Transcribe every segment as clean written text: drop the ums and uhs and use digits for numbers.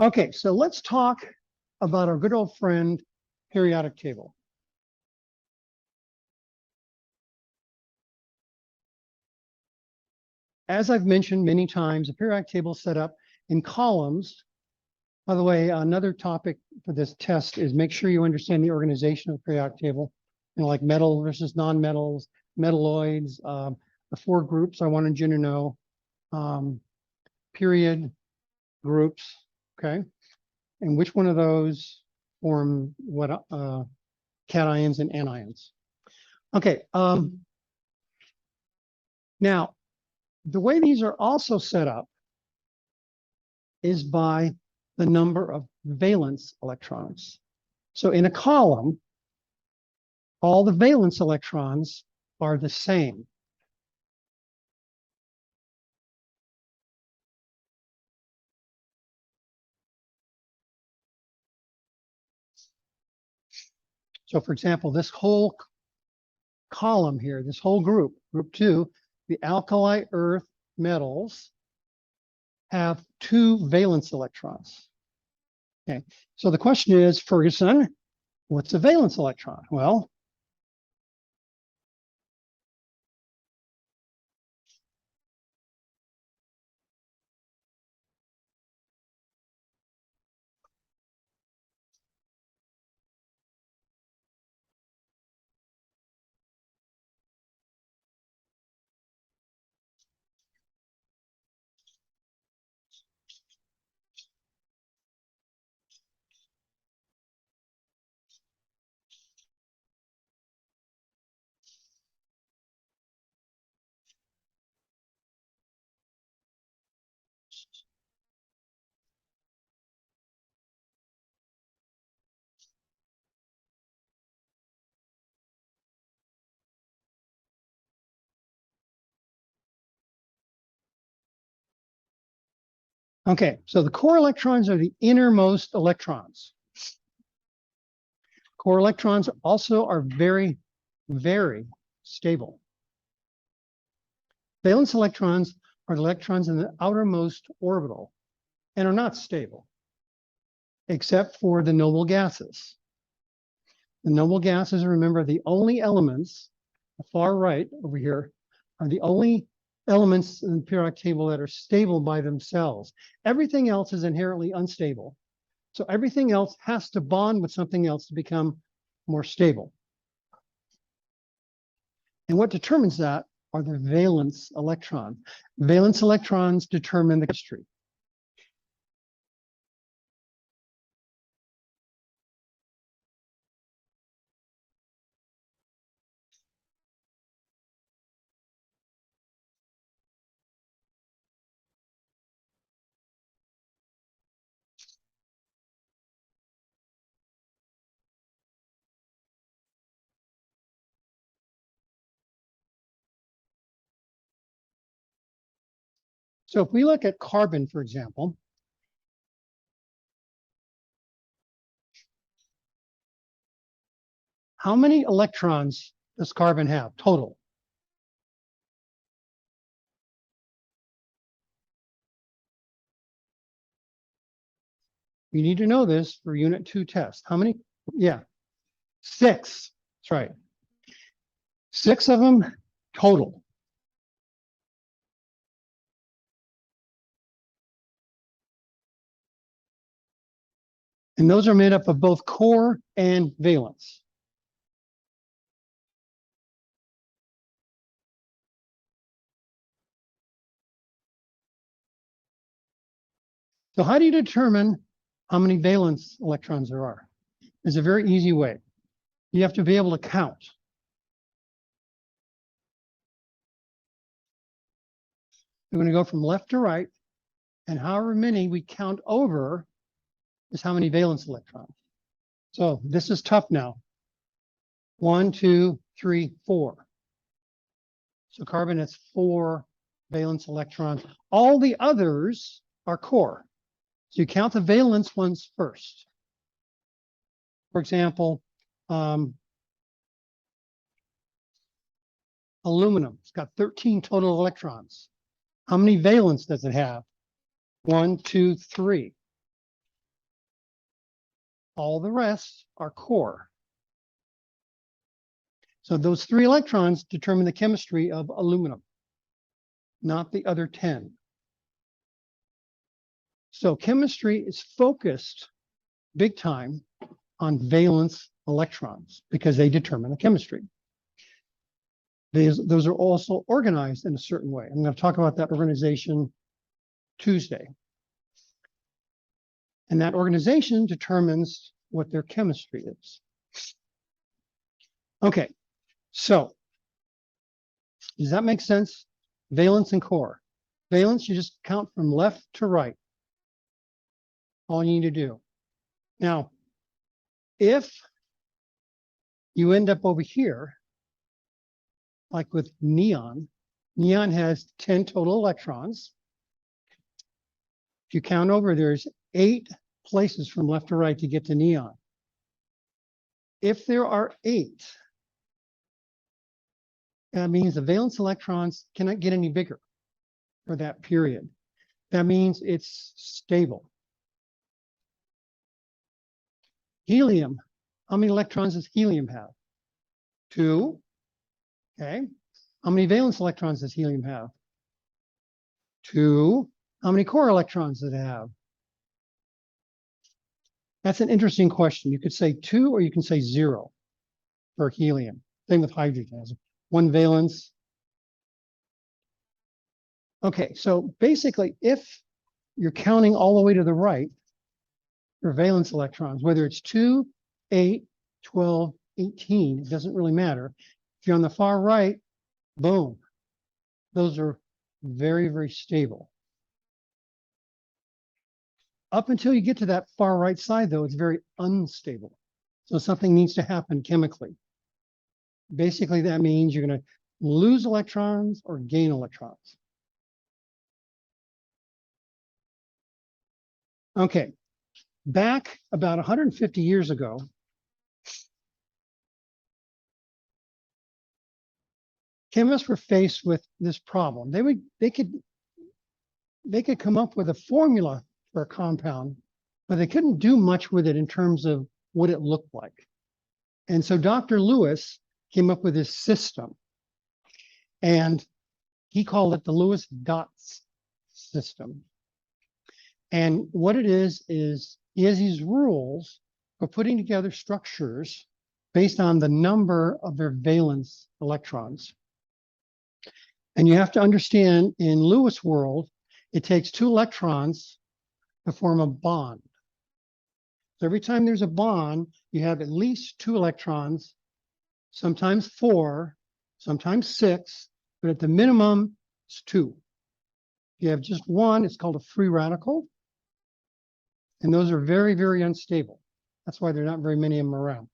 Okay, so let's talk about our good old friend, periodic table. As I've mentioned many times, a periodic table is set up in columns. By the way, another topic for this test is make sure you understand the organization of the periodic table, like metal versus non-metals, metalloids, the four groups I wanted you to know, period groups, okay? And which one of those form what cations and anions. Okay, now the way these are also set up is by the number of valence electrons. So in a column, all the valence electrons are the same. So for example, this whole column here, this whole group, group 2, the alkali earth metals have 2 valence electrons. Okay, so the question is, Ferguson, what's a valence electron? Well, okay, so the core electrons are the innermost electrons. Core electrons also are very, very stable. Valence electrons are electrons in the outermost orbital and are not stable, except for the noble gases. The noble gases, remember, the only elements, the far right over here, are the only elements in the periodic table that are stable by themselves. Everything else is inherently unstable. So everything else has to bond with something else to become more stable. And what determines that are the valence electrons. Valence electrons determine the chemistry. So if we look at carbon, for example, how many electrons does carbon have total? You need to know this for Unit 2 test. How many? Yeah, 6. That's right. 6 of them total. And those are made up of both core and valence. So how do you determine how many valence electrons there are? There's a very easy way. You have to be able to count. We're going to go from left to right, and however many we count over is how many valence electrons. So this is tough now. 1, 2, 3, 4. So carbon has 4 valence electrons. All the others are core. So you count the valence ones first. For example, aluminum, it's got 13 total electrons. How many valence does it have? 1, 2, 3. All the rest are core. So those 3 electrons determine the chemistry of aluminum, not the other 10. So chemistry is focused big time on valence electrons because they determine the chemistry. Those are also organized in a certain way. I'm going to talk about that organization Tuesday. And that organization determines what their chemistry is. Okay, so does that make sense? Valence and core. Valence, you just count from left to right. All you need to do. Now, if you end up over here, like with neon, neon has 10 total electrons. If you count over, there's 8 places from left to right to get to neon. If there are 8, that means the valence electrons cannot get any bigger for that period. That means it's stable. Helium, how many electrons does helium have? 2. Okay. How many valence electrons does helium have? 2. How many core electrons does it have? That's an interesting question. You could say 2 or you can say 0 for helium. Same with hydrogen. It has 1 valence. Okay, so basically, if you're counting all the way to the right for valence electrons, whether it's 2, 8, 12, 18, it doesn't really matter. If you're on the far right, boom, those are very, very stable. Up until you get to that far right side, though, it's very unstable. So something needs to happen chemically. Basically, that means you're going to lose electrons or gain electrons. Okay, back about 150 years ago, chemists were faced with this problem. They could come up with a formula for a compound, but they couldn't do much with it in terms of what it looked like. And so Dr. Lewis came up with this system, and he called it the Lewis dots system. And what it is he has these rules for putting together structures based on the number of their valence electrons. And you have to understand, in Lewis world, it takes 2 electrons to form a bond. So every time there's a bond, you have at least 2 electrons, sometimes 4, sometimes 6, but at the minimum, it's 2. If you have just 1, it's called a free radical. And those are very, very unstable. That's why there are not very many of them around.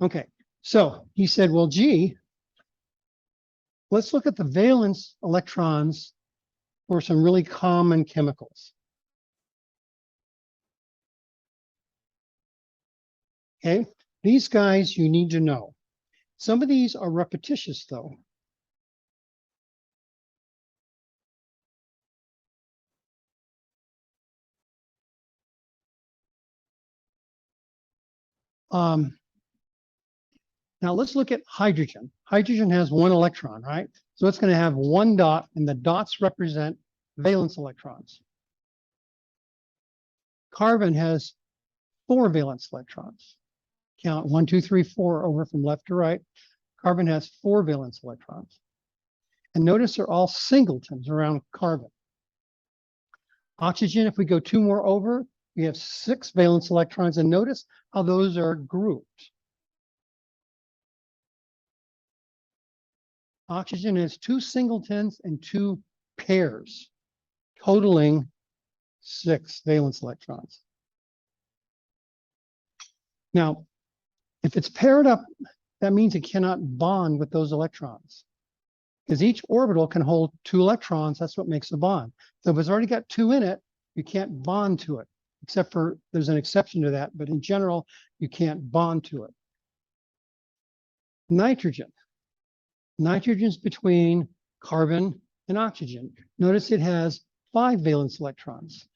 Okay, so he said, well, gee, let's look at the valence electrons for some really common chemicals. Okay, these guys you need to know. Some of these are repetitious, though. Now let's look at hydrogen. Hydrogen has 1 electron, right? So it's going to have 1 dot, and the dots represent valence electrons. Carbon has 4 valence electrons. Count 1, 2, 3, 4 over from left to right. Carbon has 4 valence electrons. And notice they're all singletons around carbon. Oxygen, if we go 2 more over, we have 6 valence electrons, and notice how those are grouped. Oxygen has 2 singletons and 2 pairs, totaling 6 valence electrons. Now, if it's paired up, that means it cannot bond with those electrons, because each orbital can hold 2 electrons. That's what makes a bond. So if it's already got 2 in it, you can't bond to it, except for there's an exception to that. But in general, you can't bond to it. Nitrogen. Nitrogen's between carbon and oxygen. Notice it has 5 valence electrons.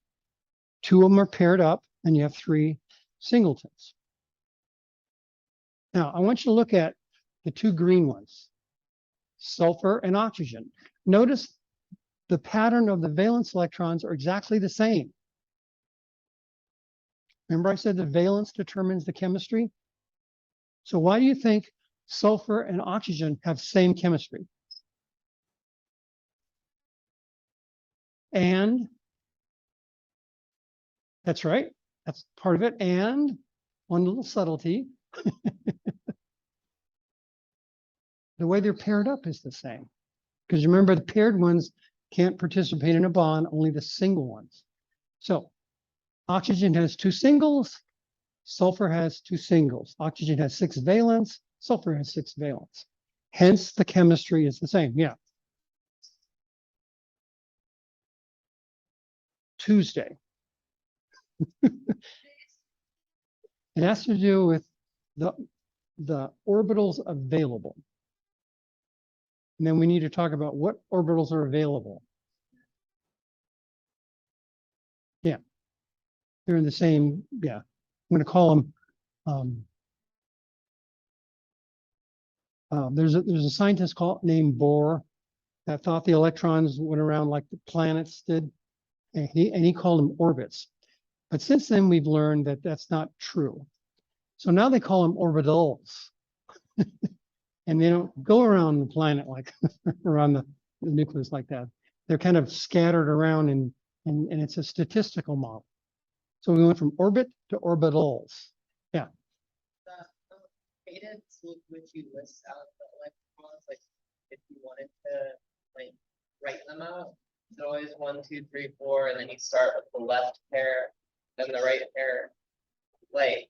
Two of them are paired up, and you have three singletons. Now, I want you to look at the two green ones, sulfur and oxygen. Notice the pattern of the valence electrons are exactly the same. Remember I said the valence determines the chemistry? So why do you think sulfur and oxygen have same chemistry? And that's right. That's part of it. And one little subtlety, the way they're paired up is the same. Because remember, the paired ones can't participate in a bond, only the single ones. So oxygen has two singles, sulfur has two singles. Oxygen has 6 valence, sulfur has 6 valence. Hence, the chemistry is the same. Yeah. Tuesday. It has to do with the orbitals available. And then we need to talk about what orbitals are available. Yeah, they're in the same, yeah. I'm going to call them, there's a scientist named Bohr that thought the electrons went around like the planets did, and he called them orbits. But since then, we've learned that that's not true. So now they call them orbitals. And they don't go around the planet like around the nucleus like that. They're kind of scattered around, and it's a statistical model. So we went from orbit to orbitals. Yeah. The cadence which you list out the electrons, like if you wanted to like write them out, it's always 1, 2, 3, 4, and then you start with the left pair, then the right pair. Like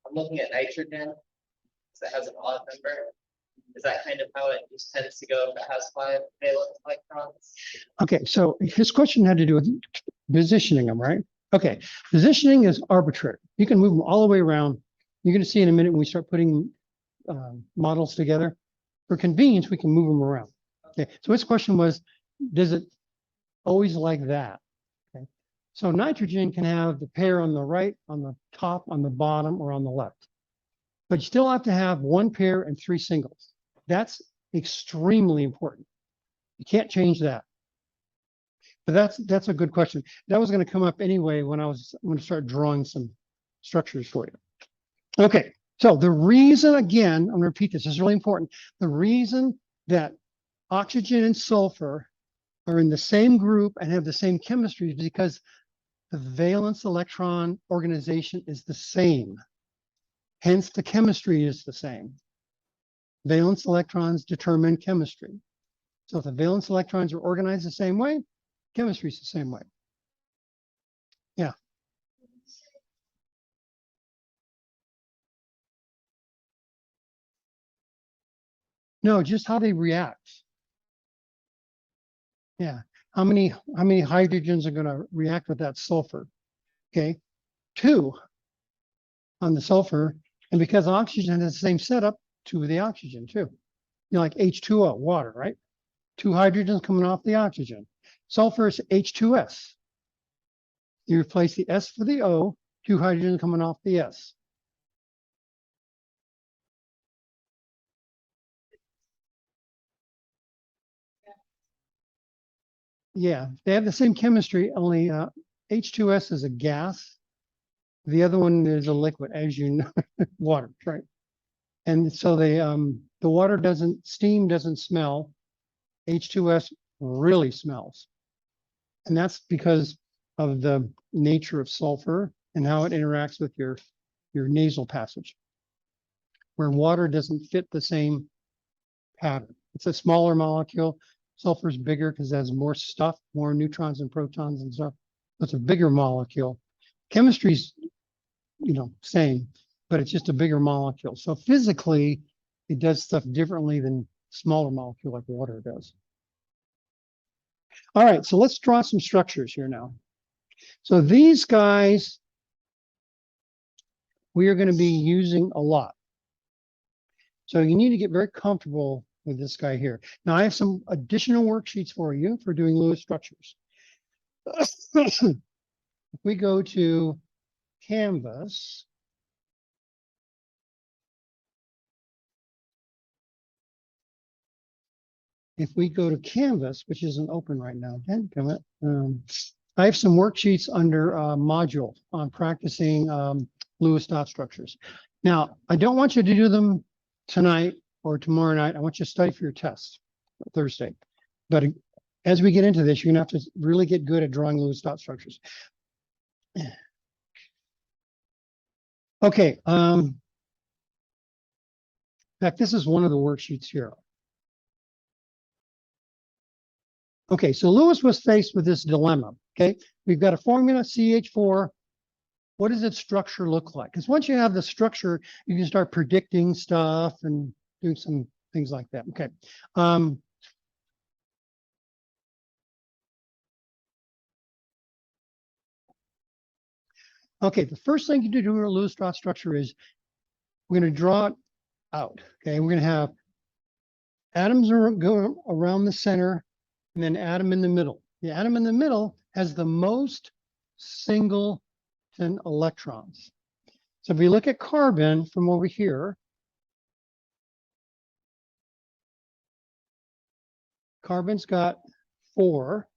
I'm looking at nitrogen, because it has an odd number. Is that kind of how it just tends to go if it has 5 valence electrons? Okay, so his question had to do with positioning them, right? Okay, positioning is arbitrary. You can move them all the way around. You're going to see in a minute when we start putting models together. For convenience, we can move them around. Okay, so his question was, does it always like that? Okay, so nitrogen can have the pair on the right, on the top, on the bottom, or on the left. But you still have to have 1 pair and 3 singles. That's extremely important. You can't change that. But that's a good question. That was going to come up anyway when I'm going to start drawing some structures for you. Okay, so the reason, again, I'm going to repeat this, this is really important. The reason that oxygen and sulfur are in the same group and have the same chemistry is because the valence electron organization is the same. Hence, the chemistry is the same. Valence electrons determine chemistry. So if the valence electrons are organized the same way, chemistry is the same way. Yeah. No, just how they react. Yeah. How many hydrogens are going to react with that sulfur? Okay. 2 on the sulfur. And because oxygen has the same setup, 2 of the oxygen too. You know, like H2O, water, right? 2 hydrogens coming off the oxygen. Sulfur is H2S. You replace the S for the O, 2 hydrogens coming off the S. Yeah, they have the same chemistry, only H2S is a gas. The other one is a liquid, as you know, water, right? And so the water steam doesn't smell. H2S really smells. And that's because of the nature of sulfur and how it interacts with your nasal passage, where water doesn't fit the same pattern. It's a smaller molecule. Sulfur is bigger because it has more stuff, more neutrons and protons and stuff. It's a bigger molecule. Chemistry's, same, but it's just a bigger molecule. So physically, it does stuff differently than smaller molecule like water does. All right, so let's draw some structures here now. So these guys, we are going to be using a lot. So you need to get very comfortable with this guy here. Now I have some additional worksheets for you for doing Lewis structures. If we go to Canvas, if we go to Canvas, which isn't open right now, I have some worksheets under module on practicing Lewis dot structures. Now, I don't want you to do them tonight or tomorrow night. I want you to study for your test Thursday. But as we get into this, you're gonna have to really get good at drawing Lewis dot structures. Okay. In fact, this is one of the worksheets here. Okay, so Lewis was faced with this dilemma. Okay, we've got a formula CH4. What does its structure look like? Because once you have the structure, you can start predicting stuff and doing some things like that. Okay. Okay, the first thing you do to a Lewis dot structure is we're going to draw it out. Okay, we're going to have atoms go around the center and then atom in the middle. The atom in the middle has the most singleton electrons. So if we look at carbon from over here, carbon's got 4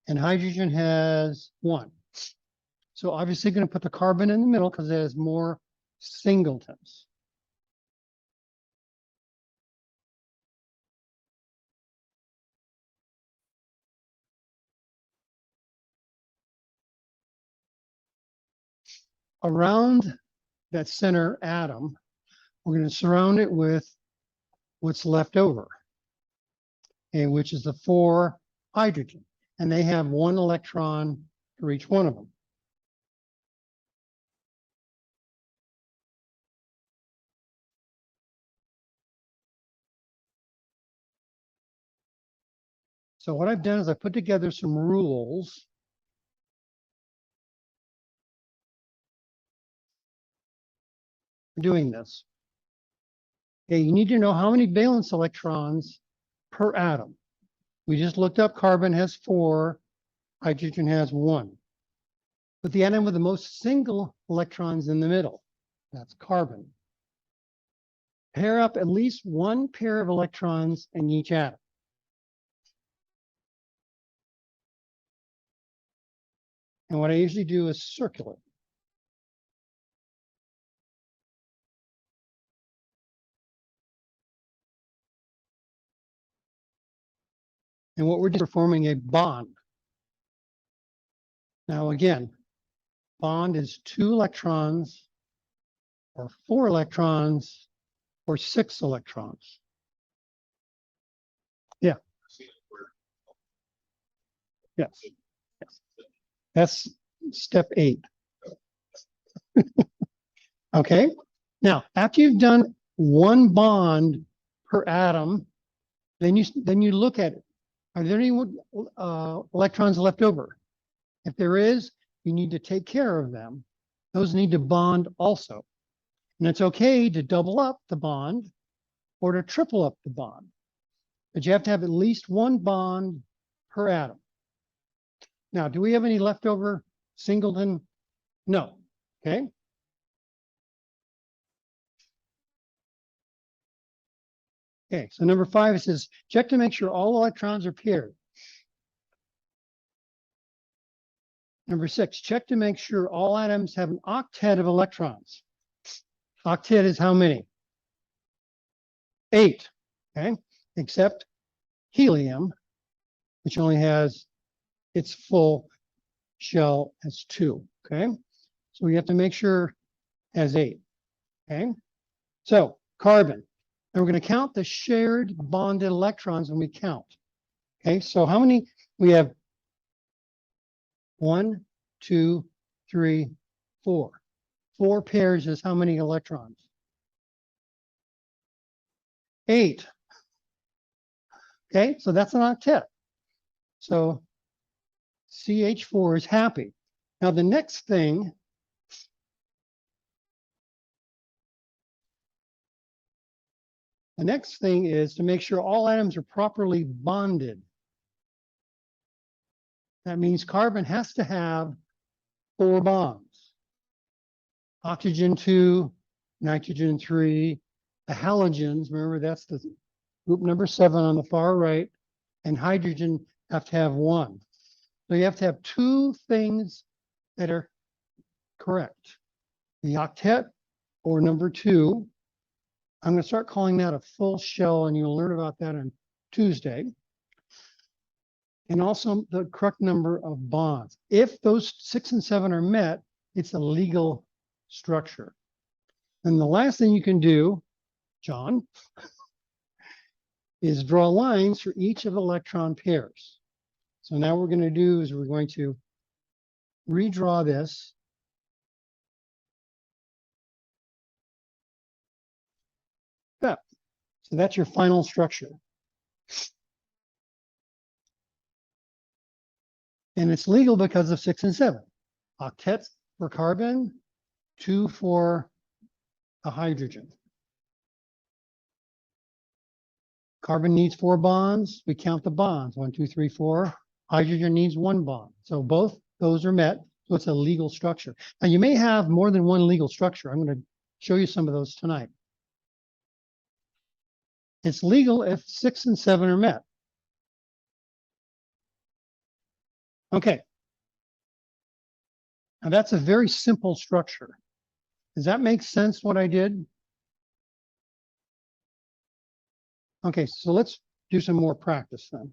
and hydrogen has 1. So obviously going to put the carbon in the middle because it has more singletons. Around that center atom, we're going to surround it with what's left over, and which is the 4 hydrogen. And they have 1 electron for each one of them. So what I've done is I put together some rules for doing this. Okay, you need to know how many valence electrons per atom. We just looked up carbon has 4, hydrogen has 1. But the atom with the most single electrons in the middle, that's carbon. Pair up at least 1 pair of electrons in each atom. And what I usually do is circle it. And what we're doing is forming a bond. Now again, bond is 2 electrons or 4 electrons or 6 electrons. Yeah. Yes. Yes. That's step 8. Okay. Now, after you've done 1 bond per atom, then you look at it. Are there any electrons left over? If there is, you need to take care of them. Those need to bond also. And it's okay to double up the bond or to triple up the bond. But you have to have at least 1 bond per atom. Now, do we have any leftover singleton? No. Okay. Okay, so number 5, it says, check to make sure all electrons are paired. Number 6, check to make sure all atoms have an octet of electrons. Octet is how many? 8, okay? Except helium, which only has its full shell as 2, okay? So we have to make sure it has 8, okay? So carbon, and we're going to count the shared bonded electrons when we count, okay? So how many? We have 1, 2, 3, 4. 4 pairs is how many electrons? 8. Okay, so that's an octet. So CH4 is happy. Now the next thing is to make sure all atoms are properly bonded. That means carbon has to have 4 bonds. Oxygen 2, nitrogen 3, the halogens, remember that's the group number 7 on the far right, and hydrogen have to have 1. So you have to have 2 things that are correct. The octet, or number 2, I'm going to start calling that a full shell, and you'll learn about that on Tuesday. And also the correct number of bonds. If those 6 and 7 are met, it's a legal structure. And the last thing you can do, John, is draw lines for each of the electron pairs. So now what we're going to do is we're going to redraw this. Yeah. So that's your final structure. And it's legal because of 6 and 7. Octets for carbon, 2 for a hydrogen. Carbon needs 4 bonds. We count the bonds, 1, 2, 3, 4. Hydrogen needs 1 bond. So both those are met. So it's a legal structure. Now you may have more than one legal structure. I'm going to show you some of those tonight. It's legal if 6 and 7 are met. Okay. Now that's a very simple structure. Does that make sense what I did? Okay, so let's do some more practice then.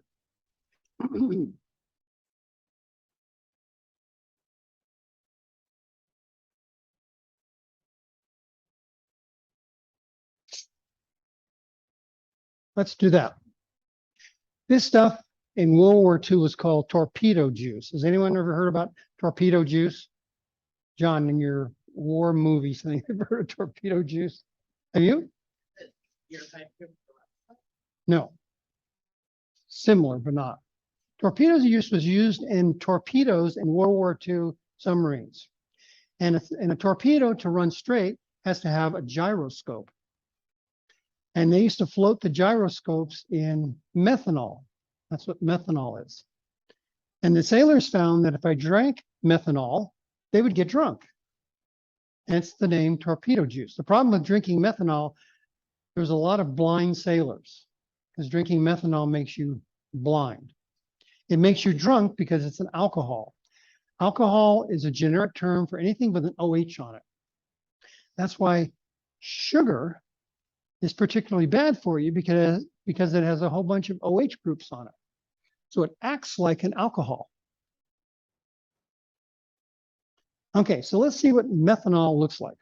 Let's do that. This stuff in World War II was called torpedo juice. Has anyone ever heard about torpedo juice? John, in your war movies, have you ever heard of torpedo juice? Have you? No. Similar, but not. Torpedo juice was used in torpedoes in World War II submarines. And a torpedo, to run straight, has to have a gyroscope. And they used to float the gyroscopes in methanol. That's what methanol is. And the sailors found that if I drank methanol, they would get drunk. Hence the name torpedo juice. The problem with drinking methanol, there's a lot of blind sailors because drinking methanol makes you blind. It makes you drunk because it's an alcohol. Alcohol is a generic term for anything with an OH on it. That's why sugar is particularly bad for you because it has a whole bunch of OH groups on it. So it acts like an alcohol. Okay, so let's see what methanol looks like.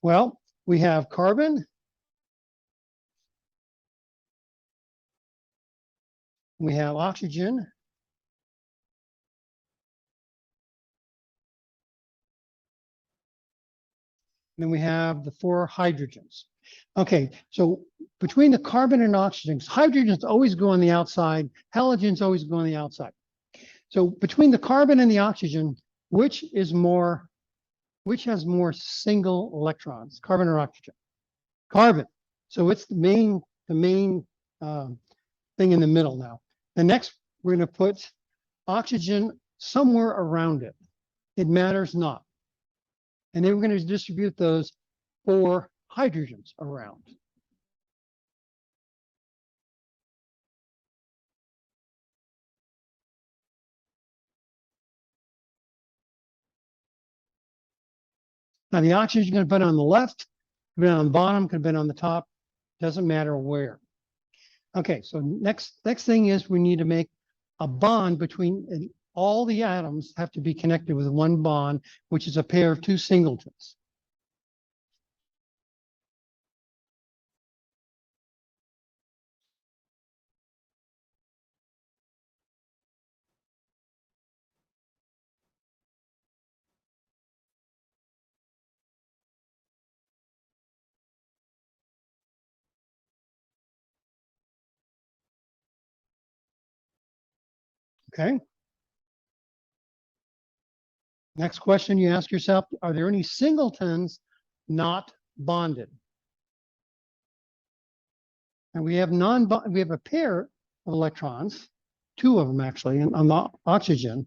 Well, we have carbon. We have oxygen. And then we have the 4 hydrogens. Okay, so between the carbon and oxygens, hydrogens always go on the outside, halogens always go on the outside. So between the carbon and the oxygen, which has more single electrons, carbon or oxygen? Carbon. So it's the main thing in the middle now. The next, we're going to put oxygen somewhere around it. It matters not. And then we're going to distribute those 4 hydrogens around. Now the oxygen could have been on the left, could have been on the bottom, could have been on the top. Doesn't matter where. Okay, so next thing is we need to make a bond between all the atoms have to be connected with 1 bond, which is a pair of 2 singletons. Okay. Next question you ask yourself, are there any singletons not bonded? And we have a pair of electrons, two of them actually, and on the oxygen,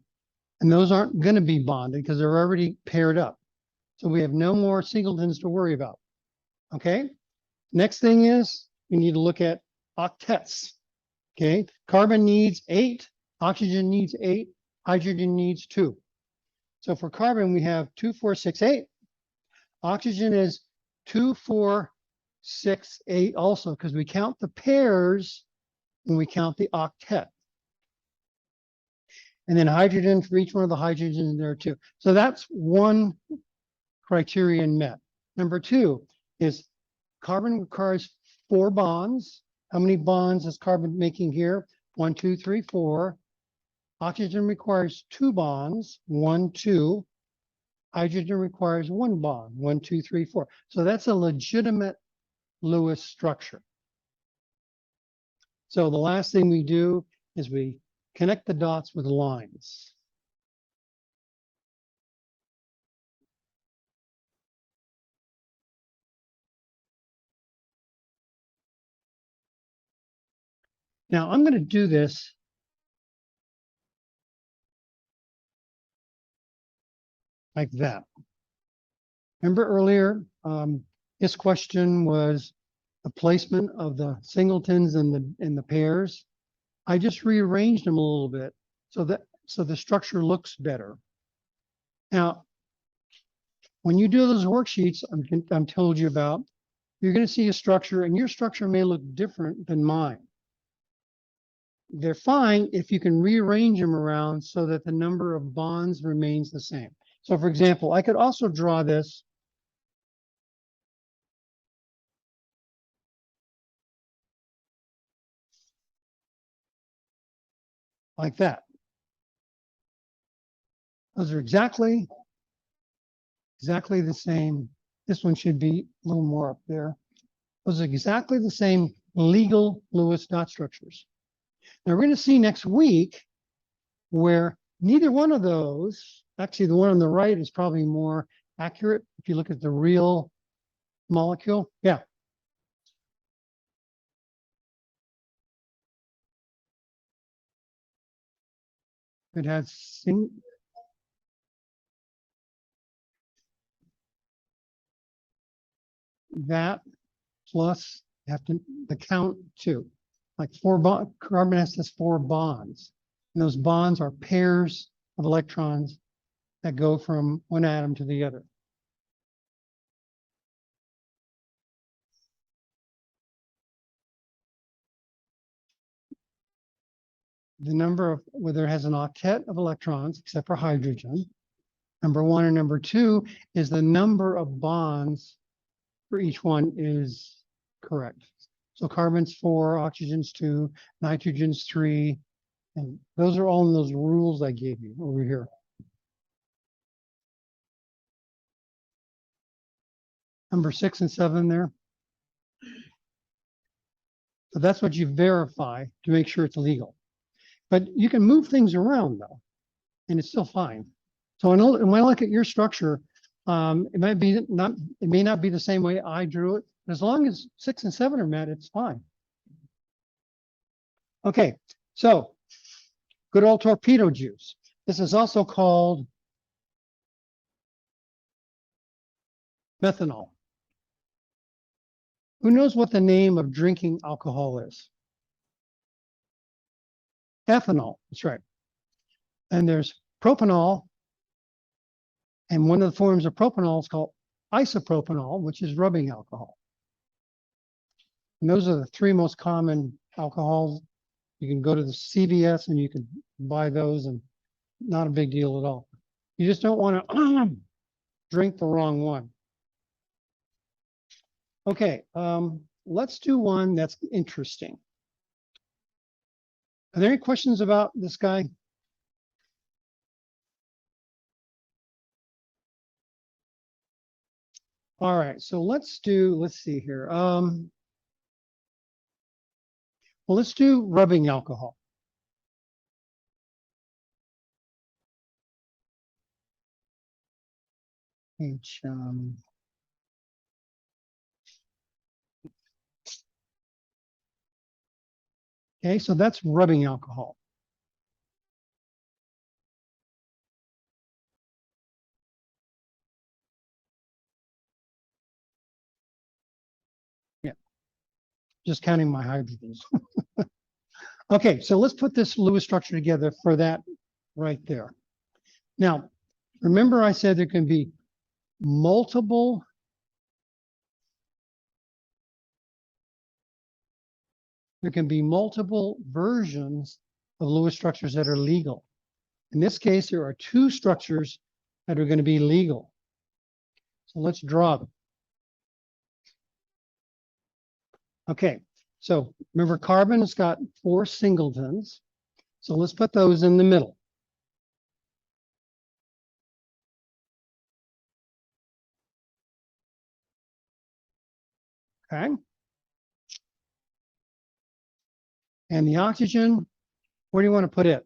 and those aren't going to be bonded because they're already paired up. So we have no more singletons to worry about. Okay. Next thing is we need to look at octets. Okay. Carbon needs 8, oxygen needs 8, hydrogen needs 2. So for carbon, we have 2, 4, 6, 8. Oxygen is 2, 4, 6, 8 also, because we count the pairs when we count the octet. And then hydrogen for each one of the hydrogens there too. So that's one criterion met. Number 2 is carbon requires 4 bonds. How many bonds is carbon making here? 1, 2, 3, 4. Oxygen requires 2 bonds, 1, 2. Hydrogen requires 1 bond, 1, 2, 3, 4. So that's a legitimate Lewis structure. So the last thing we do is we connect the dots with lines. Now I'm going to do this like that. Remember earlier, this question was the placement of the singletons and the pairs. I just rearranged them a little bit so the structure looks better. Now, when you do those worksheets I'm told you about, you're going to see a structure, and your structure may look different than mine. They're fine if you can rearrange them around so that the number of bonds remains the same. So for example, I could also draw this like that. Those are exactly the same. This one should be a little more up there. Those are exactly the same legal Lewis dot structures. Now we're going to see next week where neither one of those, actually the one on the right is probably more accurate if you look at the real molecule. Yeah. It has that plus you have to the count 2. Like 4 bond carbon has 4 bonds. And those bonds are pairs of electrons that go from one atom to the other. The number of whether it has an octet of electrons, except for hydrogen, number 1, and number 2 is the number of bonds for each one is correct. So carbon's 4, oxygen's 2, nitrogen's 3, and those are all in those rules I gave you over here. Number 6 and 7 there. So that's what you verify to make sure it's legal. But you can move things around though, and it's still fine. So when I look at your structure, it may not be the same way I drew it. But as long as 6 and 7 are met, it's fine. Okay, so good old torpedo juice. This is also called methanol. Who knows what the name of drinking alcohol is? Ethanol, that's right. And there's propanol, and one of the forms of propanol is called isopropanol, which is rubbing alcohol. And those are the 3 most common alcohols. You can go to the CVS and you can buy those, and not a big deal at all. You just don't want to drink the wrong one. Okay, let's do one that's interesting. Are there any questions about this guy? All right, so let's see here. Well, let's do rubbing alcohol. H, Okay, so that's rubbing alcohol. Yeah, just counting my hydrogens. Okay, so let's put this Lewis structure together for that right there. Now, remember I said there can be multiple versions of Lewis structures that are legal. In this case, there are two structures that are going to be legal. So let's draw them. Okay, so remember carbon has got 4 singletons. So let's put those in the middle. Okay. And the oxygen, where do you want to put it?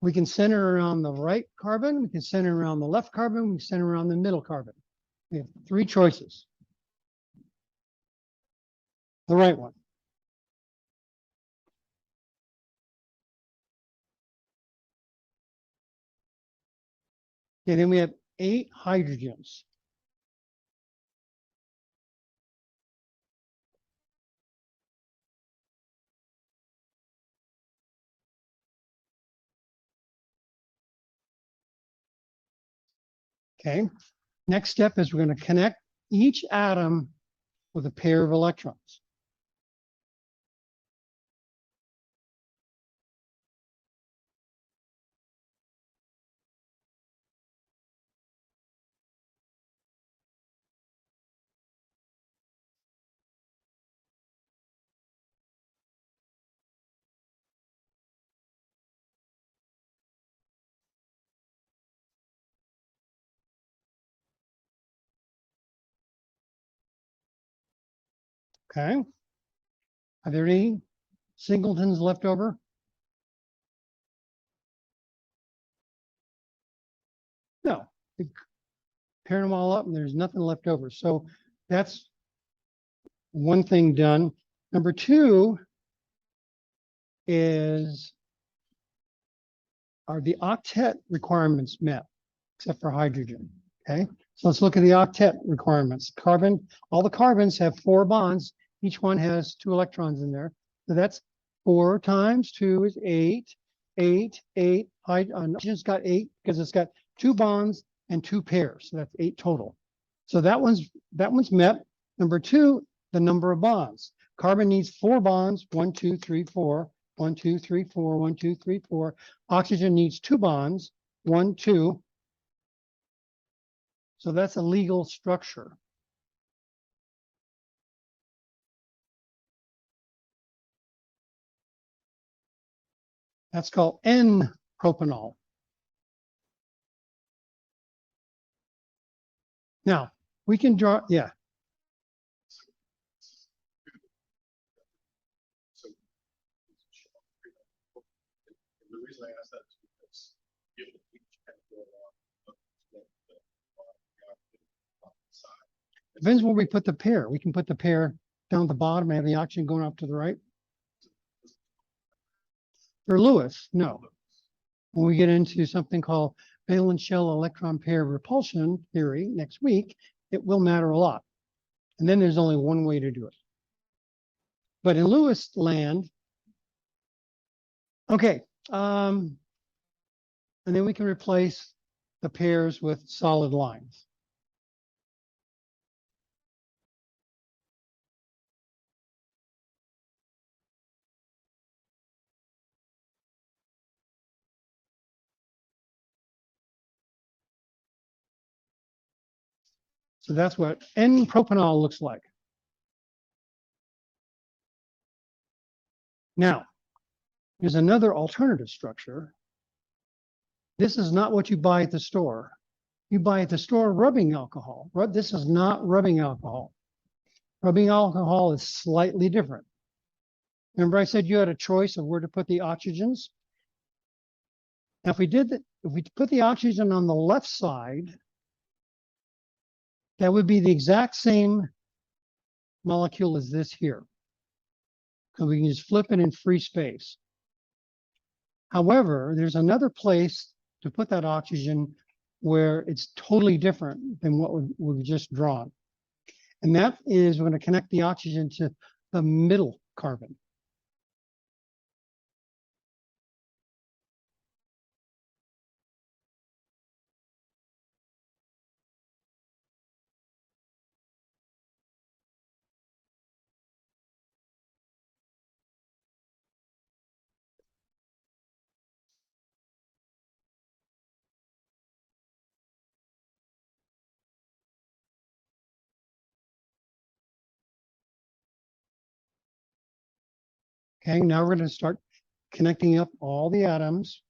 We can center around the right carbon, we can center around the left carbon, we can center around the middle carbon. We have 3 choices. The right one. Okay, then we have 8 hydrogens. Okay, next step is we're going to connect each atom with a pair of electrons. Okay, are there any singletons left over? No, we paired them all up and there's nothing left over. So that's one thing done. Number 2 is, are the octet requirements met, except for hydrogen? Okay, so let's look at the octet requirements. Carbon, all the carbons have 4 bonds. Each one has 2 electrons in there. So that's 4 times 2 is 8. 8, 8. Nitrogen's got 8 because it's got 2 bonds and 2 pairs. So that's 8 total. So that one's met. Number 2, the number of bonds. Carbon needs 4 bonds, 1, 2, 3, 4. 1, 2, 3, 4, 1, 2, 3, 4. Oxygen needs 2 bonds, 1, 2. So that's a legal structure. That's called N-propanol. Now, we can draw, yeah. The reason I asked that is because if each had to go on the side. Depends where we put the pair. We can put the pair down at the bottom and have the oxygen going up to the right. For Lewis, no. When we get into something called valence shell electron pair repulsion theory next week, it will matter a lot. And then there's only one way to do it. But in Lewis land, okay, and then we can replace the pairs with solid lines. So that's what N-propanol looks like. Now, there's another alternative structure. This is not what you buy at the store. You buy at the store rubbing alcohol. This is not rubbing alcohol. Rubbing alcohol is slightly different. Remember I said you had a choice of where to put the oxygens? Now, if we did if we put the oxygen on the left side, that would be the exact same molecule as this here. So we can just flip it in free space. However, there's another place to put that oxygen where it's totally different than what we've just drawn. And that is we're going to connect the oxygen to the middle carbon. Okay, now we're going to start connecting up all the atoms.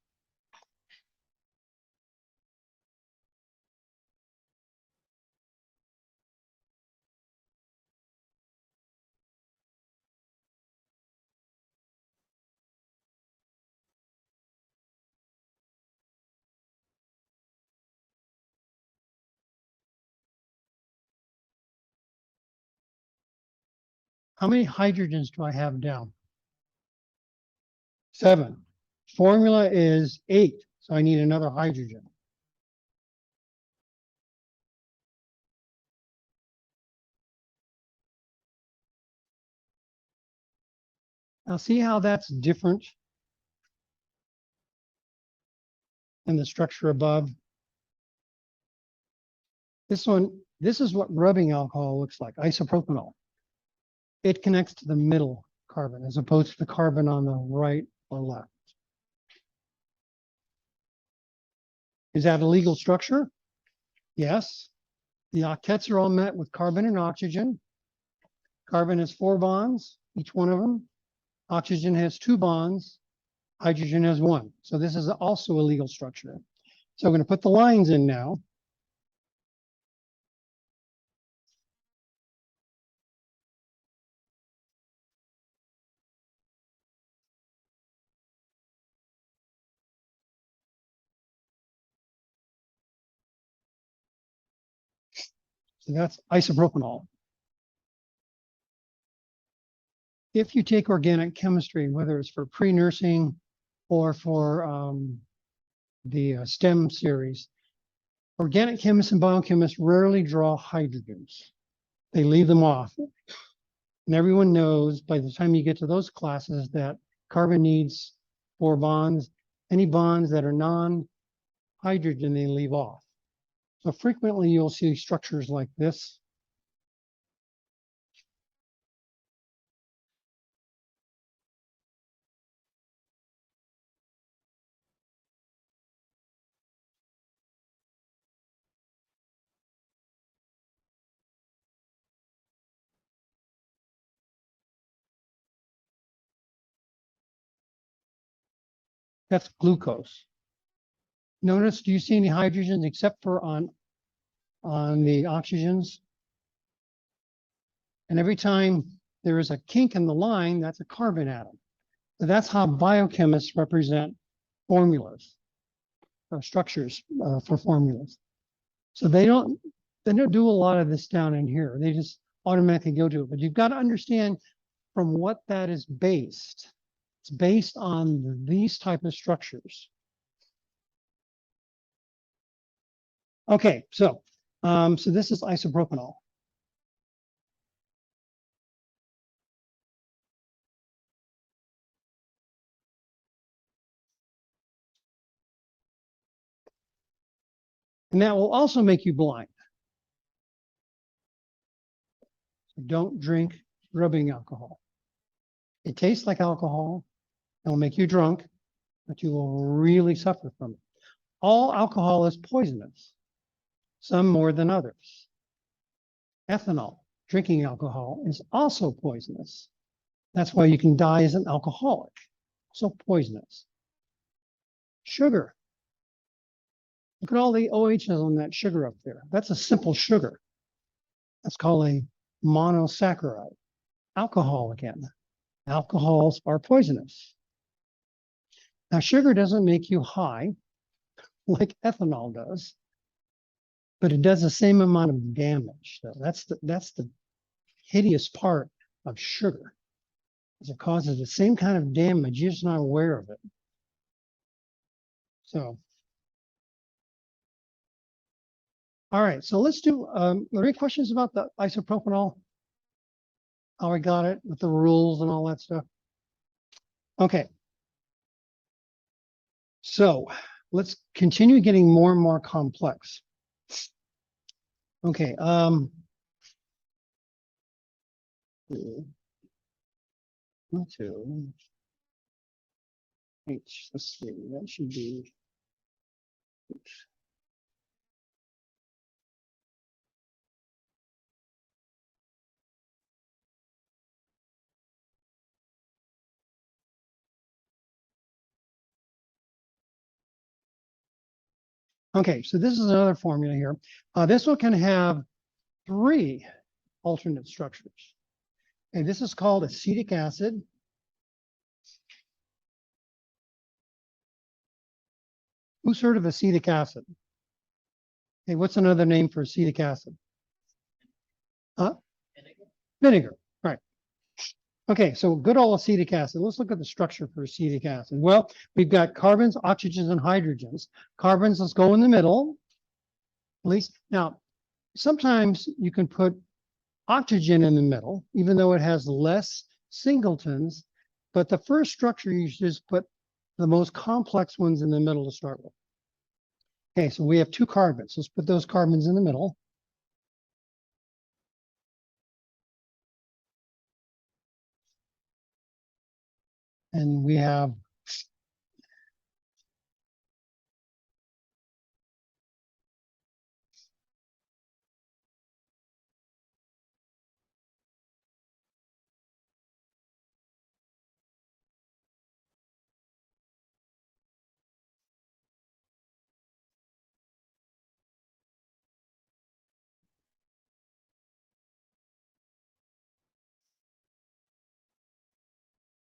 How many hydrogens do I have down? 7. Formula is 8, so I need another hydrogen. Now see how that's different than the structure above? This is what rubbing alcohol looks like, isopropanol. It connects to the middle carbon as opposed to the carbon on the right or left. Is that a legal structure? Yes. The octets are all met with carbon and oxygen. Carbon has 4 bonds, each one of them. Oxygen has 2 bonds. Hydrogen has 1. So this is also a legal structure. So I'm going to put the lines in now. So that's isopropanol. If you take organic chemistry, whether it's for pre-nursing or for the STEM series, organic chemists and biochemists rarely draw hydrogens. They leave them off. And everyone knows by the time you get to those classes that carbon needs 4 bonds. Any bonds that are non-hydrogen, they leave off. So frequently you'll see structures like this. That's glucose. Notice, do you see any hydrogens except for on the oxygens? And every time there is a kink in the line, that's a carbon atom. So that's how biochemists represent formulas, or structures for formulas. So they don't do a lot of this down in here. They just automatically go to it. But you've got to understand from what that is based. It's based on these type of structures. Okay, so this is isopropanol. And that will also make you blind. So don't drink rubbing alcohol. It tastes like alcohol. It will make you drunk, but you will really suffer from it. All alcohol is poisonous, some more than others. Ethanol, drinking alcohol, is also poisonous. That's why you can die as an alcoholic. So poisonous. Sugar. Look at all the OHs on that sugar up there. That's a simple sugar. That's called a monosaccharide. Alcohol again. Alcohols are poisonous. Now, sugar doesn't make you high. like ethanol does, but it does the same amount of damage. So that's the hideous part of sugar, is it causes the same kind of damage. You're just not aware of it. So, all right. So let's do. Are there any questions about the isopropanol? How I got it with the rules and all that stuff? Okay. So let's continue getting more and more complex. Okay. Two. H. Let's see. That should be. Okay, so this is another formula here. This one can have 3 alternate structures. And this is called acetic acid. Who's heard of acetic acid? Hey, what's another name for acetic acid? Vinegar, right. Okay, so good old acetic acid. Let's look at the structure for acetic acid. Well, we've got carbons, oxygens, and hydrogens. Carbons, let's go in the middle, at least. Now, sometimes you can put oxygen in the middle, even though it has less singletons, but the first structure you should just put the most complex ones in the middle to start with. Okay, so we have 2 carbons. Let's put those carbons in the middle. And we have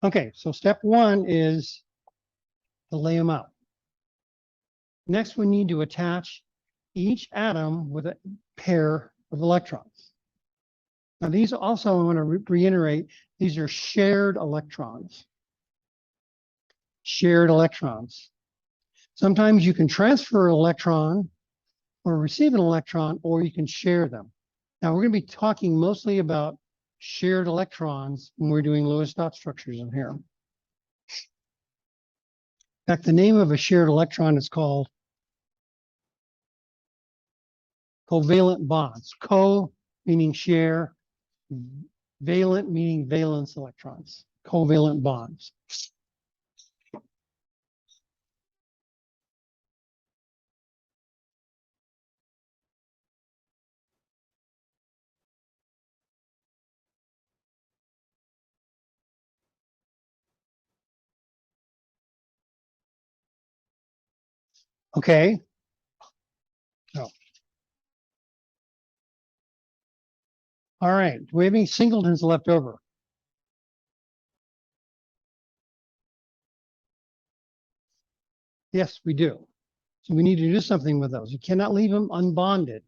okay, so step 1 is to lay them out. Next, we need to attach each atom with a pair of electrons. Now, these also, I want to reiterate, these are shared electrons. Shared electrons. Sometimes you can transfer an electron or receive an electron, or you can share them. Now, we're going to be talking mostly about shared electrons when we're doing Lewis dot structures in here. In fact, the name of a shared electron is called covalent bonds. Co meaning share, valent meaning valence electrons. Covalent bonds. Okay. So, all right. Do we have any singletons left over? Yes, we do. So we need to do something with those. You cannot leave them unbonded.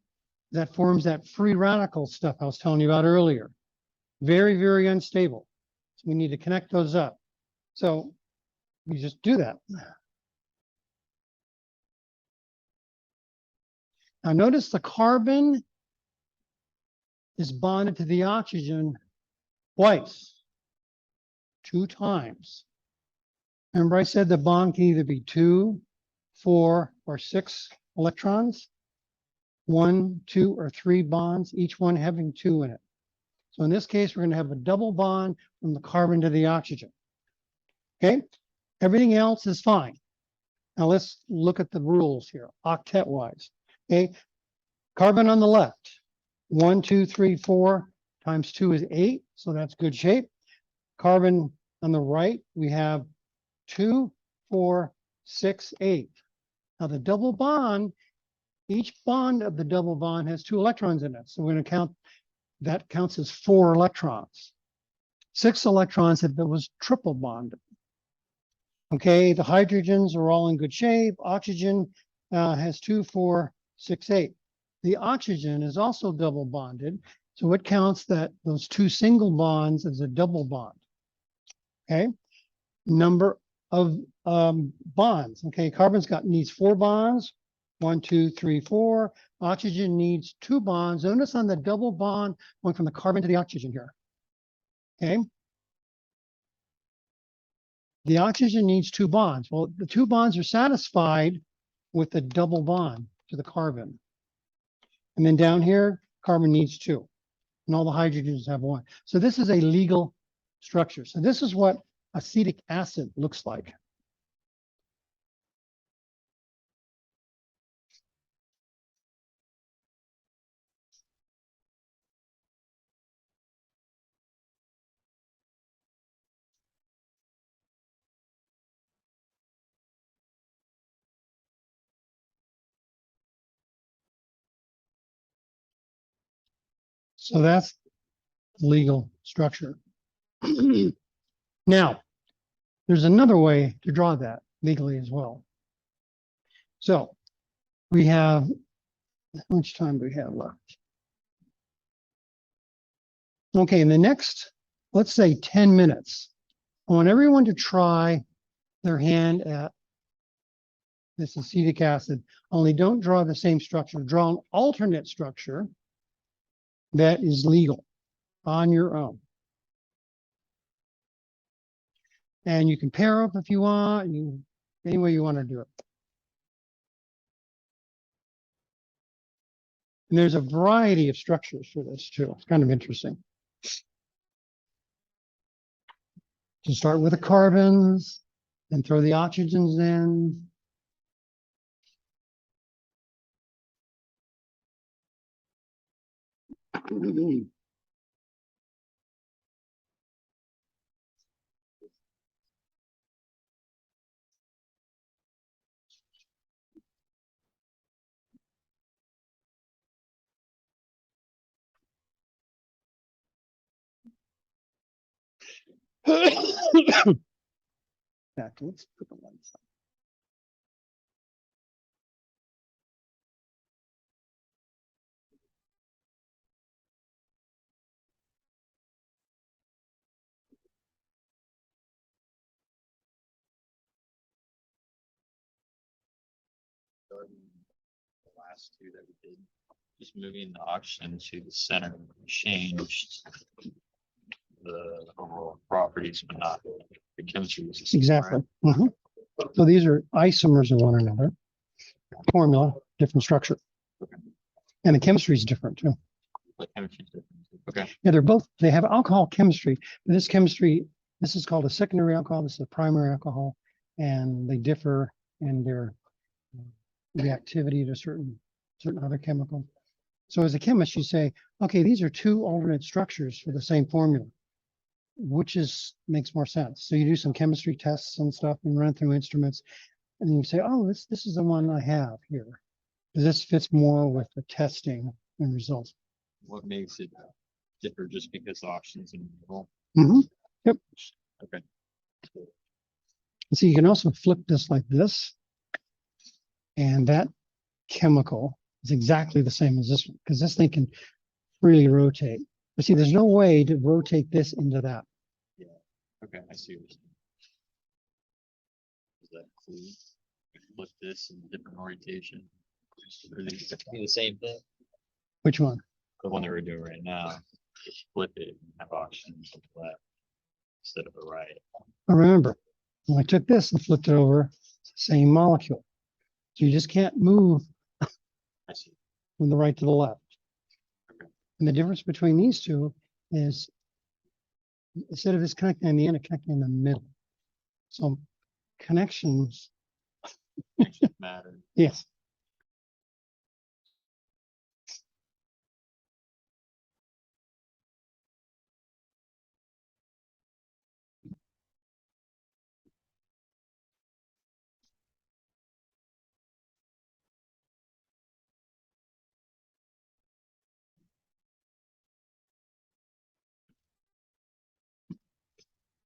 That forms that free radical stuff I was telling you about earlier. Very, very unstable. So we need to connect those up. So you just do that. Now notice the carbon is bonded to the oxygen twice, 2 times. Remember I said the bond can either be 2, 4, or 6 electrons? 1, 2, or 3 bonds, each one having 2 in it. So in this case, we're going to have a double bond from the carbon to the oxygen. Okay, everything else is fine. Now let's look at the rules here, octet wise. Okay, carbon on the left, 1, 2, 3, 4 times 2 is 8, so that's good shape. Carbon on the right, we have 2, 4, 6, 8. Now the double bond, each bond of the double bond has 2 electrons in it. So we're going to count, that counts as 4 electrons. 6 electrons if it was triple bonded. Okay, the hydrogens are all in good shape. Oxygen, has 2, 4, 6, 8. The oxygen is also double bonded, so it counts that those 2 single bonds as a double bond. Okay, number of bonds. Okay, carbon's needs 4 bonds. 1, 2, 3, 4. Oxygen needs 2 bonds. Notice on the double bond going from the carbon to the oxygen here. Okay. The oxygen needs 2 bonds. Well, the 2 bonds are satisfied with the double bond to the carbon. And then down here, carbon needs 2. And all the hydrogens have 1. So this is a legal structure. So this is what acetic acid looks like. So that's legal structure. Now, there's another way to draw that legally as well. So we have, how much time do we have left? Okay, in the next, let's say 10 minutes, I want everyone to try their hand at this acetic acid, only don't draw the same structure, draw an alternate structure that is legal on your own. And you can pair up if you want, any way you want to do it. And there's a variety of structures for this too. It's kind of interesting. To start with the carbons and throw the oxygens in. Back, let's put the one side. The last 2 that we did, just moving the oxygen to the center changed the overall properties, but not the chemistry. Was the same, Exactly. right? Mhm. So these are isomers of one another. Formula, different structure. Okay. And the chemistry is different too. The chemistry is different. Okay. Yeah, they have alcohol chemistry. But this chemistry, this is called a secondary alcohol. This is a primary alcohol. And they differ in their reactivity to certain other chemicals. So as a chemist, you say, okay, these are 2 alternate structures for the same formula. Which makes more sense. So you do some chemistry tests and stuff and run through instruments, and you say, oh, this is the one I have here. This fits more with the testing and results. What makes it differ just because the oxygen's in the middle? Yep. Okay. So you can also flip this like this, and that chemical is exactly the same as this one, because this thing can freely rotate. But see, there's no way to rotate this into that. Yeah. Okay, I see what you're saying. Is that cool? We can flip this in different orientation. Or they be the same thing. Which one? The one that we're doing right now. Just flip it and have oxygen to the left instead of the right. But remember, when I took this and flipped it over, it's the same molecule. So you just can't move I see. from the right to the left. Okay. And the difference between these two is instead of this connecting in the end, it connecting in the middle. So connections, Matter. yes.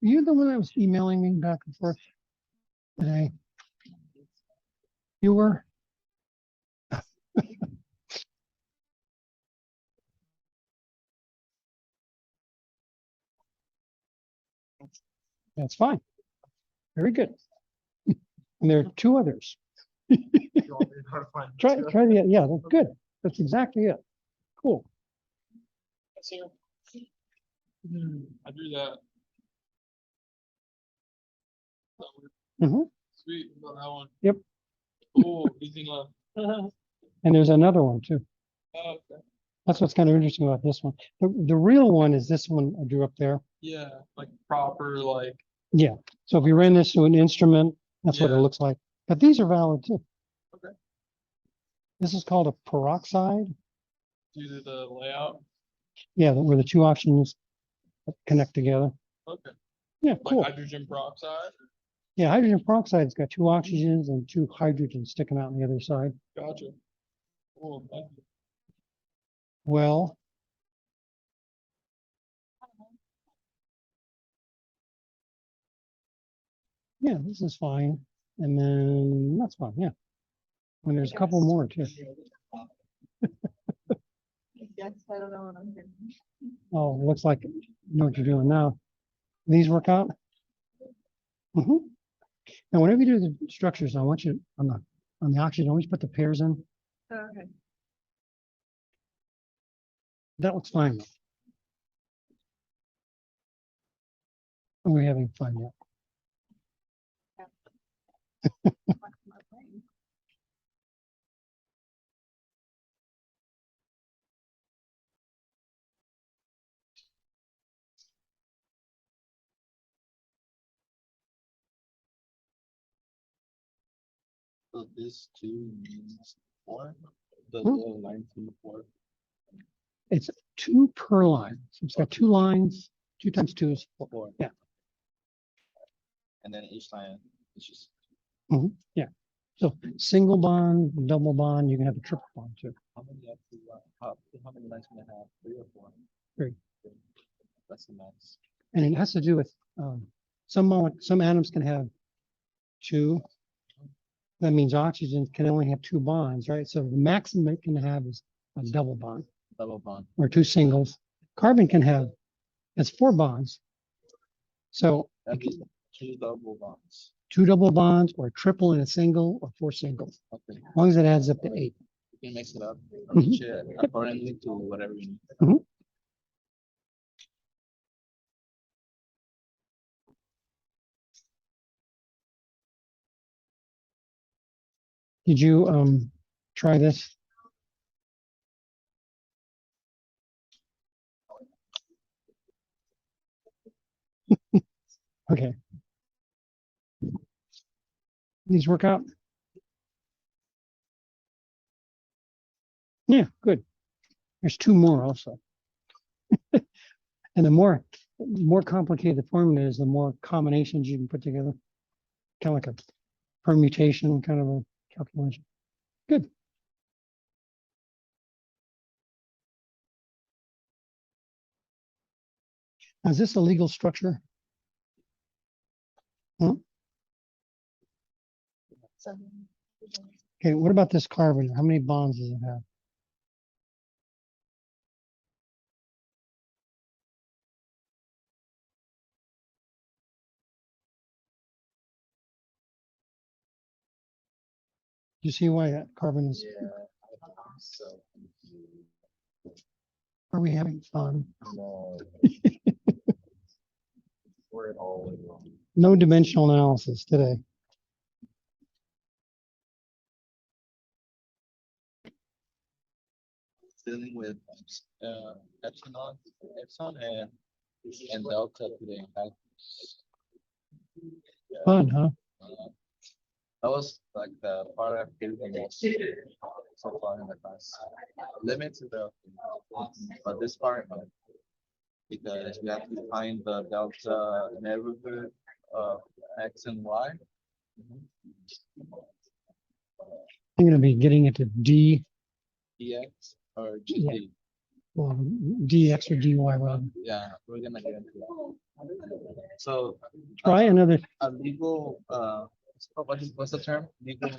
You're the one that was emailing me back and forth today. You were? That's fine. Very good. And there are two others. You want me to try to find Try, two? try the, yeah, that's good. That's exactly it. Cool. I drew that. Mhm. Sweet, got that one. Yep. Cool, easy left. And there's another one too. Okay. That's what's kind of interesting about this one. The real one is this one I drew up there. Yeah, like proper, like, Yeah. So if you ran this to an instrument, that's what it Yeah. looks like. But these are valid too. Okay. This is called a peroxide. due to the layout. Yeah, where the two oxygens connect together. Okay. Yeah, Like cool. hydrogen peroxide. Yeah, hydrogen peroxide's got two oxygens and two hydrogens sticking out on the other side. Gotcha. Cool. Thank you. Well, yeah, this is fine. And then that's fine, yeah. And there's a couple more too. Yes, I don't know what I'm doing. Oh, looks like you know what you're doing now. These work out? Mm-hmm. Now, whenever you do the structures, I want you on the oxygen, always put the pairs in. Okay. That looks fine. Are we having fun yet? So this two means four, the Hmm. little line from four. It's two per line. So it's got two lines, 2 times 2 is 4. Four. Yeah. And then each line is just. So single bond, double bond, you can have a triple bond too. How many actually, how many lines can I have? 3 or 4? 3. That's the max. And it has to do with some atoms can have 2. That means oxygen can only have 2 bonds, right? So the maximum it can have is a double bond Double bond. or 2 singles. Carbon can have, it's 4 bonds. So That means 2 double bonds. 2 double bonds or triple and a single or 4 singles, Okay. as long as it adds up to 8. You can mix it up. Mhm. Arrange it accordingly to whatever you need. Did you try this? Okay. These work out? Yeah, good. There's 2 more also. And the more complicated the formula is, the more combinations you can put together. Kind of like a permutation kind of a calculation. Good. Now, is this a legal structure? Okay, what about this carbon? How many bonds does it have? Do you see why that carbon is? Yeah. So. Are we having fun? No. We're all wrong. No dimensional analysis today. Dealing with epsilon and delta today. Fun, huh? That was like the part I've given the most so far in the class. Limit to the, but this part, because we have to find the delta neighborhood of x and y. I'm going to be getting into D, dx or gd. well, dx or dy. Well, Yeah, we're gonna get into that. So try another. a legal what's the term? Legal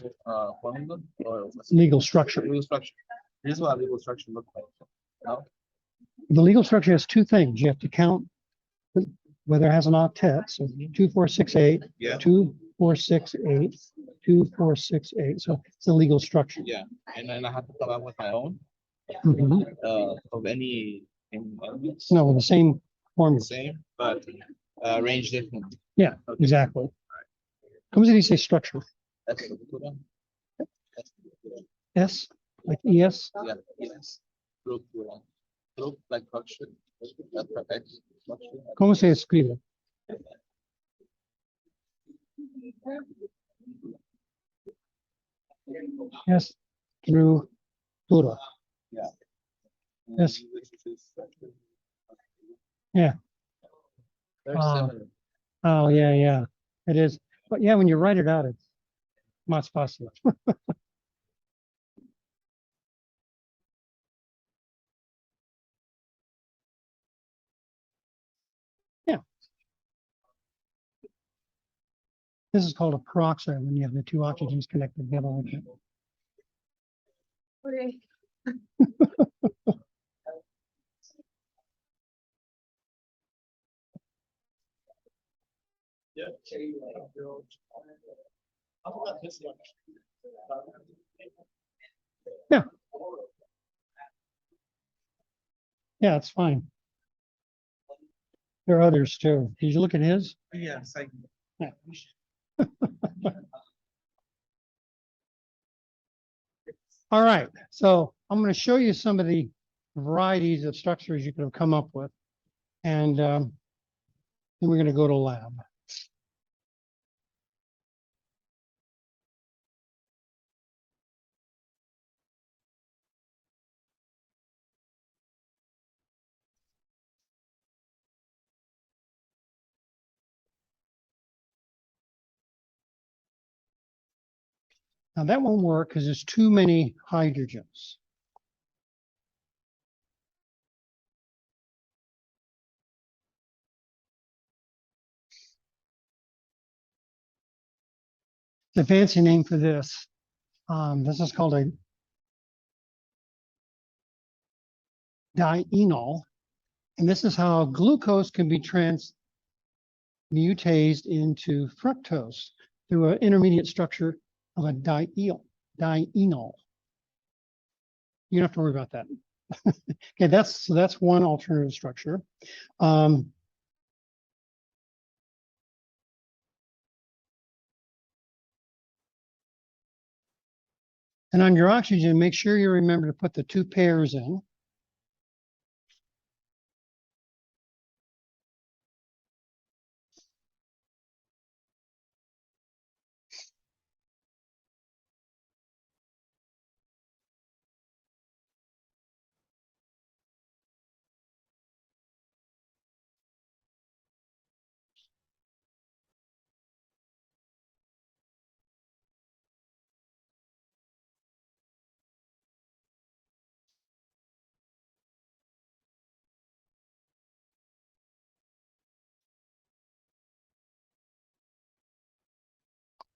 formula or what's Legal structure. legal structure? This is what a legal structure looks like. No? The legal structure has 2 things. You have to count the whether it has an octet, so 2468, Yeah. 2468, 2468. So it's a legal structure. Yeah, and then I have to come up with my own, Mhm. of any elements. No, the same formula. Same, but, arranged different. Yeah, Okay. exactly. Comes in, you say structure. That's the good one. That's the good one. S, like ES. Yeah, yes. Group one. Group like structure. That's perfect. Structure. ¿Cómo se escribe? Estructura. Yeah. Yes. Which is structure. Yeah. Very Ah. similar. Oh, yeah, yeah, it is. But yeah, when you write it out, it's más fácil. Yeah. This is called a peroxide when you have the two oxygens connected together like that. Okay. Yeah. I forgot this one. Yeah, it's fine. There are others too. Did you look at his? Yes, I. Yeah. All right, so I'm going to show you some of the varieties of structures you could have come up with. And then we're going to go to lab. Now that won't work because there's too many hydrogens. The fancy name for this, this is called a dienol. And this is how glucose can be transmutased into fructose through an intermediate structure of a dienol. You don't have to worry about that. Okay, that's one alternative structure. And on your oxygen, make sure you remember to put the two pairs in.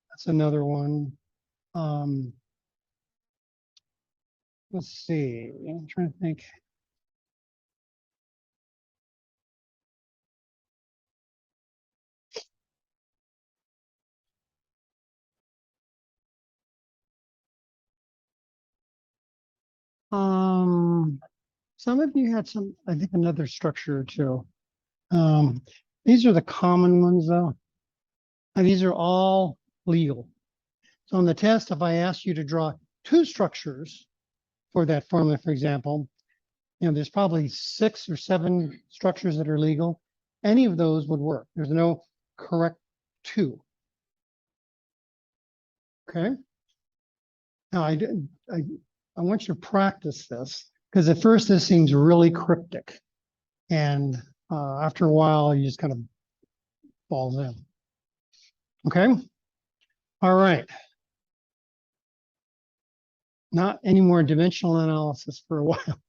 That's another one. Let's see, I'm trying to think. Some of you had some, I think another structure or two. These are the common ones though. And these are all legal. So on the test, if I ask you to draw two structures for that formula, for example, there's probably 6 or 7 structures that are legal. Any of those would work. There's no correct two. Okay. Now I want you to practice this because at first this seems really cryptic, and after a while you just kind of falls in. Okay. All right. Not any more dimensional analysis for a while.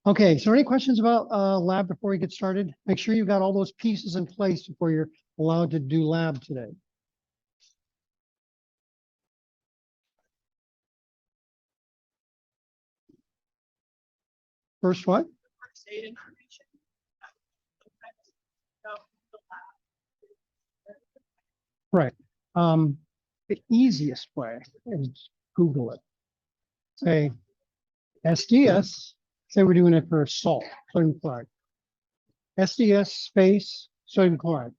Okay, so any questions about lab before we get started? Make sure you've got all those pieces in place before you're allowed to do lab today. First what? First aid information. Right. The easiest way is Google it. Say SDS, say we're doing it for salt, sodium chloride. SDS space sodium chloride.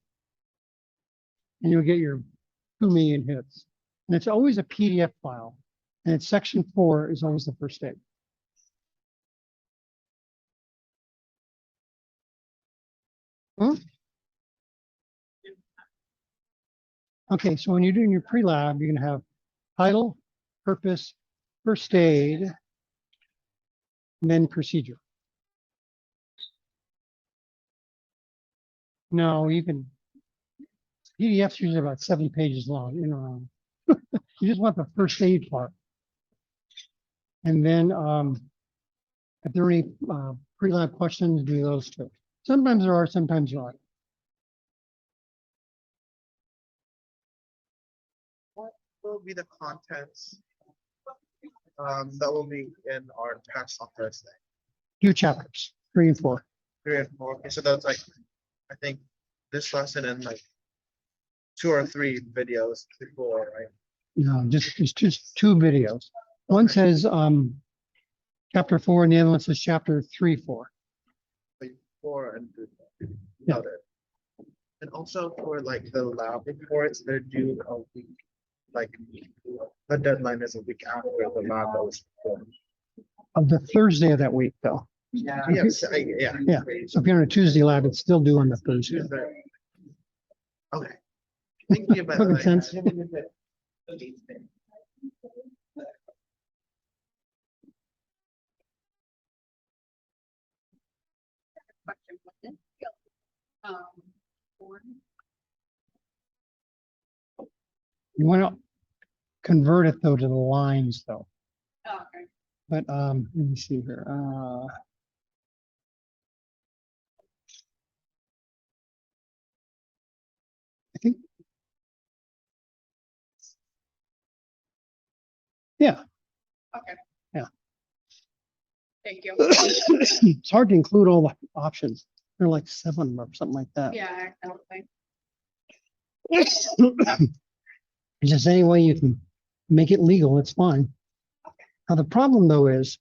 And you'll get your 2 million hits. And it's always a PDF file. And it's section 4 is always the first stage. Okay, so when you're doing your pre-lab, you're going to have title, purpose, first aid, and then procedure. No, you can, PDF's usually about 7 pages long, you know. You just want the first aid part. And then if there are any pre-lab questions, do those too. Sometimes there are, sometimes there aren't. What will be the contents that will be in our test on Thursday? 2 chapters, 3 and 4. 3 and 4. Okay, so that's like, I think this lesson and like 2 or 3 videos before, right? No, just 2 videos. One says chapter 4 and the other one says chapter 3, 4. Like 4 and 3. Yeah. Noted. And also for like the lab reports, they're due a week. Like the deadline is a week after the lab that was performed. Of the Thursday of that week, though. Yes, yeah. Yeah. So if you're on a Tuesday lab, it's still due on the Thursday. Tuesday. Okay. Thank you. by the Makes way. sense. Question, wasn't it? Or- You want to convert it though to the lines though. oh, okay. But let me see here. I think. Yeah. Okay. Yeah. Thank you. It's hard to include all the options. There are like 7 or something like that. Yeah, I don't think. It's just any way you can make it legal, it's fine. Now, the problem though is